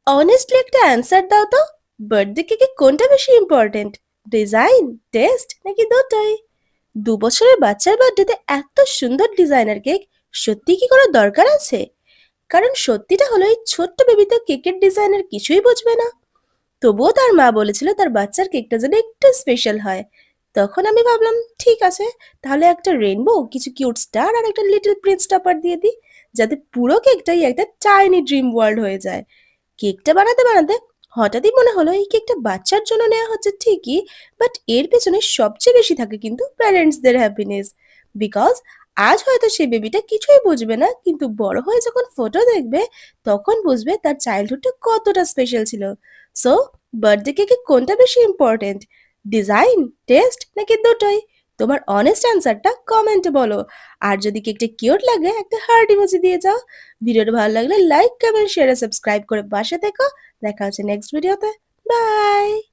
Honestly একটা answer দাও তো। বার্থডে কেকে কোনটা বেশি ইম্পর্টেন্ট, ডিজাইন, টেস্ট নাকি দুটোই? 2 বছরের বাচ্চার বার্থডেতে এত সুন্দর ডিজাইনার কেক সত্যি কি কোনো দরকার আছে? কারণ সত্যিটা হলো এই ছোট্ট বেবি তো কেকের ডিজাইনের কিছুই বুঝবে না। তবুও তার মা বলেছিল তার বাচ্চার কেকটা যেন একটু স্পেশাল হয়। তখন আমি ভাবলাম ঠিক আছে, তাহলে একটা রেনবো, কিছু কিউট স্টার আর একটা লিটল প্রিন্স টপার দিয়ে দিই, যাতে পুরো কেকটাই একটা টাইনি ড্রিম ওয়ার্ল্ড হয়ে যায়। কেকটা বানাতে বানাতে হঠাৎই মনে হলো এই কেকটা বাচ্চার জন্য নেওয়া হচ্ছে ঠিকই, বাট এর পেছনে সবচেয়ে বেশি থাকে কিন্তু প্যারেন্টসদের হ্যাপিনেস। বিকজ আজ হয়তো সেই বেবিটা কিছুই বুঝবে না, কিন্তু বড় হয়ে যখন ফটো দেখবে তখন বুঝবে তার চাইল্ডহুডটা কতটা স্পেশাল ছিল। সো বার্থডে কেকে কোনটা বেশি ইম্পর্টেন্ট, ডিজাইন, টেস্ট নাকি দুটোই? তোমার অনেস্ট অ্যান্সারটা কমেন্টে বলো। আর যদি কেকটা কিউট লাগে একটা হার্ট ইমোজি দিয়ে যাও। ভিডিওটা ভালো লাগলে লাইক, কমেন্ট, শেয়ার আর সাবস্ক্রাইব করে পাশে থেকো। দেখা হচ্ছে নেক্সট ভিডিওতে। বাই।